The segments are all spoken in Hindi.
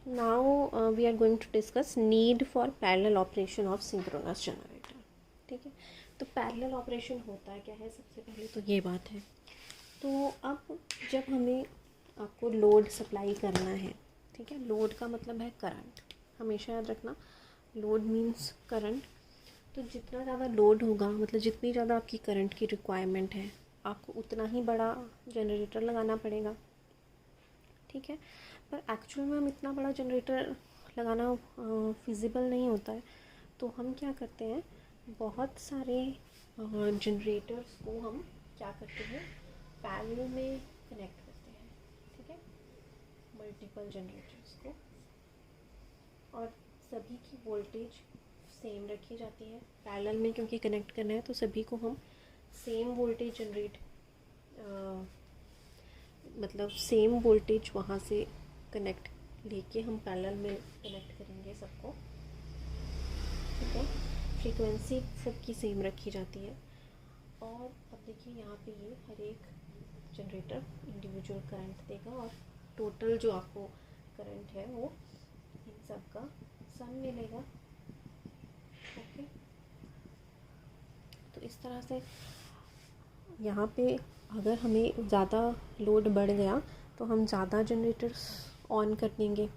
Now we are going to discuss need for parallel operation of synchronous generator. ठीक है, तो पैरेलल ऑपरेशन होता है क्या है, सबसे पहले तो ये बात है। तो अब जब हमें आपको लोड सप्लाई करना है, ठीक है, लोड का मतलब है करंट, हमेशा याद रखना, लोड मीन्स करंट। तो जितना ज़्यादा लोड होगा, मतलब जितनी ज़्यादा आपकी करंट की रिक्वायरमेंट है, आपको उतना ही बड़ा जनरेटर लगाना पड़ेगा। ठीक है, पर एक्चुअल में हम इतना बड़ा जनरेटर लगाना फिजिबल नहीं होता है। तो हम क्या करते हैं, बहुत सारे जनरेटर्स को हम क्या करते हैं, पैरेलल में कनेक्ट करते हैं। ठीक है, मल्टीपल जनरेटर्स को, और सभी की वोल्टेज सेम रखी जाती है पैरेलल में, क्योंकि कनेक्ट करना है तो सभी को हम सेम वोल्टेज जनरेट मतलब सेम वोल्टेज वहाँ से कनेक्ट लेके हम पैरेलल में कनेक्ट करेंगे सबको। ठीक है, फ्रीक्वेंसी सबकी सेम रखी जाती है। और अब देखिए यहाँ पे ये हर एक जनरेटर इंडिविजुअल करंट देगा, और टोटल जो आपको करंट है वो इन सब का सम मिलेगा। ओके, तो इस तरह से यहाँ पे अगर हमें ज़्यादा लोड बढ़ गया तो हम ज़्यादा जनरेटर्स ऑन कर देंगे।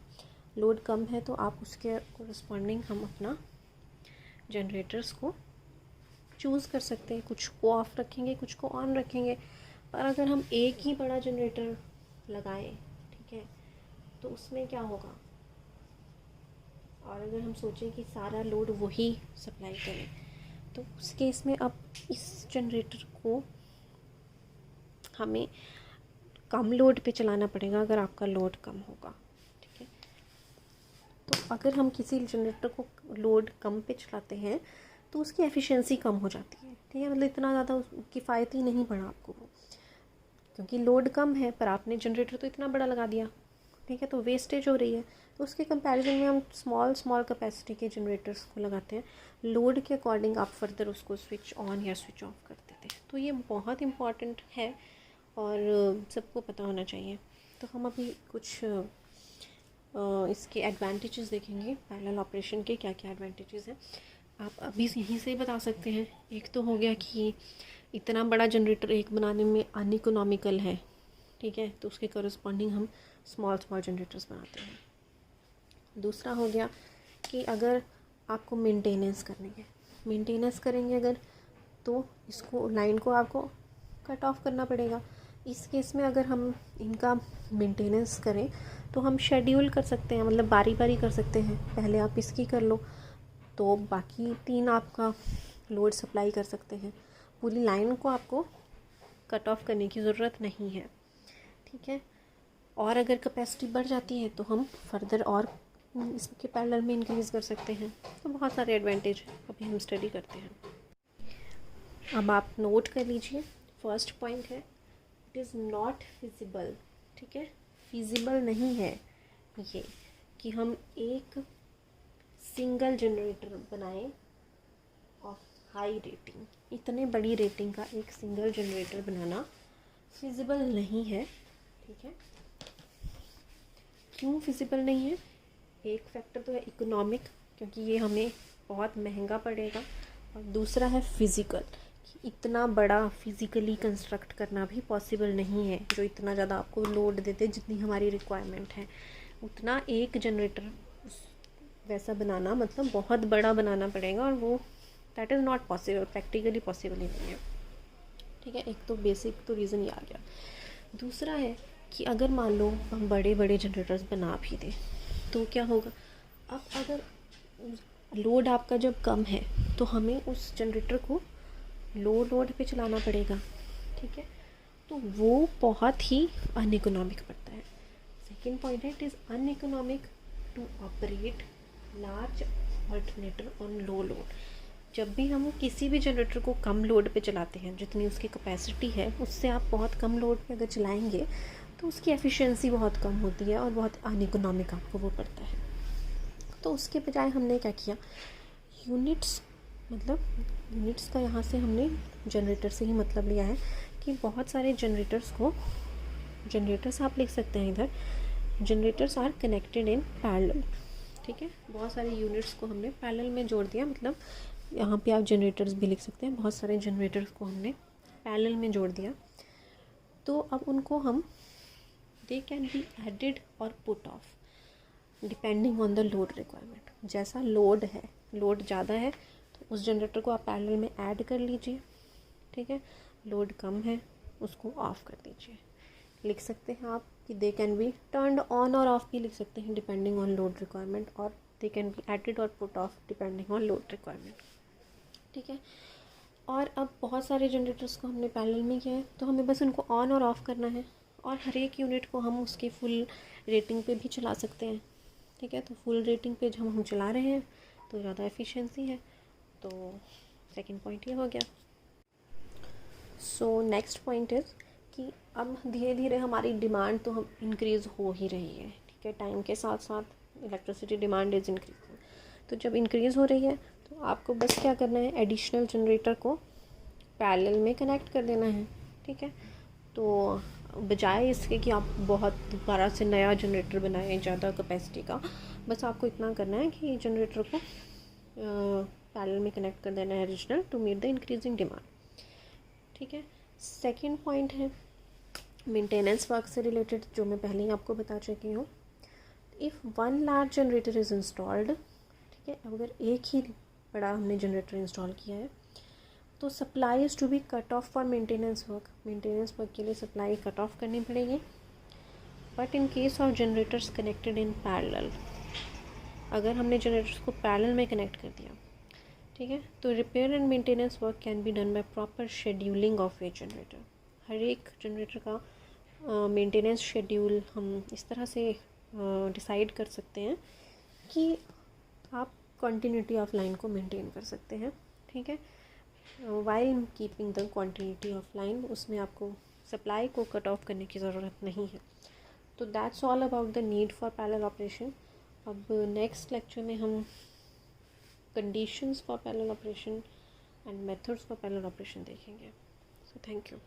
लोड कम है तो आप उसके कोरस्पॉन्डिंग हम अपना जनरेटर्स को चूज़ कर सकते हैं, कुछ को ऑफ रखेंगे, कुछ को ऑन रखेंगे। पर अगर हम एक ही बड़ा जनरेटर लगाएं, ठीक है, तो उसमें क्या होगा, और अगर हम सोचें कि सारा लोड वही सप्लाई करे, तो उस केस में अब इस जनरेटर को हमें कम लोड पे चलाना पड़ेगा अगर आपका लोड कम होगा। ठीक है, तो अगर हम किसी जनरेटर को लोड कम पे चलाते हैं तो उसकी एफिशिएंसी कम हो जाती है। ठीक है, मतलब इतना ज़्यादा किफ़ायती नहीं पड़ा आपको वो, क्योंकि लोड कम है पर आपने जनरेटर तो इतना बड़ा लगा दिया। ठीक है, तो वेस्टेज हो रही है। तो उसके कंपैरिजन में हम स्मॉल कैपेसिटी के जनरेटर्स को लगाते हैं, लोड के अकॉर्डिंग आप फर्दर उसको स्विच ऑन या स्विच ऑफ कर देते हैं। तो ये बहुत इम्पॉर्टेंट है और सबको पता होना चाहिए। तो हम अभी कुछ इसके एडवांटेजेस देखेंगे, पैरेलल ऑपरेशन के क्या क्या एडवांटेजेस हैं। आप अभी यहीं से बता सकते हैं। एक तो हो गया कि इतना बड़ा जनरेटर एक बनाने में अनइकोनॉमिकल है। ठीक है, तो उसके करस्पॉन्डिंग हम स्मॉल जनरेटर्स बनाते हैं। दूसरा हो गया कि अगर आपको मेंटेनेंस करेंगे अगर, तो इसको लाइन को आपको कट ऑफ करना पड़ेगा। इस केस में अगर हम इनका मेंटेनेंस करें तो हम शेड्यूल कर सकते हैं, मतलब बारी बारी कर सकते हैं। पहले आप इसकी कर लो तो बाकी 3 आपका लोड सप्लाई कर सकते हैं। पूरी लाइन को आपको कट ऑफ करने की ज़रूरत नहीं है। ठीक है, और अगर कैपेसिटी बढ़ जाती है तो हम फर्दर और इसके पैरेलल में इंक्रीज़ कर सकते हैं। तो बहुत सारे एडवांटेज अभी हम स्टडी करते हैं। अब आप नोट कर लीजिए, फर्स्ट पॉइंट है इट इज़ नॉट फिजिबल। ठीक है, फिजिबल नहीं है ये कि हम एक सिंगल जनरेटर बनाएं ऑफ हाई रेटिंग। इतने बड़ी रेटिंग का एक सिंगल जनरेटर बनाना फिजिबल नहीं है। ठीक है, क्यों फिजिबल नहीं है? एक फैक्टर तो है इकोनॉमिक, क्योंकि ये हमें बहुत महंगा पड़ेगा, और दूसरा है फिज़िकल, इतना बड़ा फिज़िकली कंस्ट्रक्ट करना भी पॉसिबल नहीं है। जो इतना ज़्यादा आपको लोड देते जितनी हमारी रिक्वायरमेंट है, उतना एक जनरेटर वैसा बनाना मतलब बहुत बड़ा बनाना पड़ेगा, और वो that is not possible, practically possible ही नहीं है। ठीक है, एक तो बेसिक तो रीज़न ये आ गया। दूसरा है कि अगर मान लो हम बड़े बड़े जनरेटर्स बना भी दें तो क्या होगा, अब अगर लोड आपका जब कम है तो हमें उस जनरेटर को लो लोड पे चलाना पड़ेगा। ठीक है, तो वो बहुत ही अनइकोनॉमिक पड़ता है। सेकेंड पॉइंट है, it is uneconomic to operate large alternator on low load. जब भी हम किसी भी जनरेटर को कम लोड पे चलाते हैं, जितनी उसकी कैपेसिटी है उससे आप बहुत कम लोड पे अगर चलाएंगे तो उसकी एफिशिएंसी बहुत कम होती है और बहुत अनइकोनॉमिक आपको वो पड़ता है। तो उसके बजाय हमने क्या किया, यूनिट्स का यहाँ से हमने जनरेटर से ही मतलब लिया है कि बहुत सारे जनरेटर्स आप लिख सकते हैं इधर, generators are connected in parallel, ठीक है। बहुत सारे यूनिट्स को हमने पैरेलल में जोड़ दिया, मतलब यहाँ पे आप जनरेटर्स भी लिख सकते हैं, बहुत सारे जनरेटर्स को हमने पैरेलल में जोड़ दिया। तो अब उनको हम दे कैन बी एडिड और put off depending on the load requirement. जैसा लोड है, लोड ज़्यादा है तो उस जनरेटर को आप पैरेलल में ऐड कर लीजिए, ठीक है। लोड कम है उसको ऑफ़ कर दीजिए। लिख सकते हैं आप कि they can be turned on और ऑफ भी लिख सकते हैं डिपेंडिंग ऑन लोड रिक्वायरमेंट, और दे कैन बी एडिड और put off depending on load requirement, ठीक है। और अब बहुत सारे जनरेटर्स को हमने पैरेलल में किया है, तो हमें बस उनको ऑन और ऑफ़ करना है, और हर एक यूनिट को हम उसकी फुल रेटिंग पे भी चला सकते हैं, ठीक है। तो फुल रेटिंग पे जब हम चला रहे हैं तो ज़्यादा एफिशिएंसी है। तो सेकंड पॉइंट ये हो गया। सो नेक्स्ट पॉइंट इज़ कि अब धीरे धीरे हमारी डिमांड तो हम इंक्रीज़ हो ही रही है, ठीक है। टाइम के साथ साथ इलेक्ट्रिसिटी डिमांड इज़ इंक्रीजिंग। तो जब इंक्रीज़ हो रही है तो आपको बस क्या करना है, एडिशनल जनरेटर को पैरेलल में कनेक्ट कर देना है, ठीक है। तो बजाय इसके कि आप बहुत दोबारा से नया जनरेटर बनाएं ज़्यादा कैपेसिटी का, बस आपको इतना करना है कि जनरेटर को पैरेलल में कनेक्ट कर देना है additional to meet the increasing demand, ठीक है। सेकंड पॉइंट है मेंटेनेंस वर्क से रिलेटेड, जो मैं पहले ही आपको बता चुकी हूँ। If one large generator is installed, ठीक है, अगर एक ही बड़ा हमने जनरेटर इंस्टॉल किया है तो supply is to be cut off for maintenance work. Maintenance work के लिए सप्लाई कट ऑफ करनी पड़ेगी। But in case of generators connected in parallel, अगर हमने जनरेटर्स को पैरेलल में कनेक्ट कर दिया, ठीक है, तो repair and maintenance work can be done by proper scheduling of a generator. हर एक जनरेटर का मेंटेनेंस शेड्यूल हम इस तरह से डिसाइड कर सकते हैं कि आप कंटिन्यूटी ऑफ लाइन को मेंटेन कर सकते हैं, ठीक है। While keeping the quantity of line, उसमें आपको सप्लाई को कट ऑफ करने की ज़रूरत नहीं है। तो that's all about the need for parallel operation. अब नेक्स्ट लेक्चर में हम conditions for parallel operation and methods for parallel operation देखेंगे। So thank you.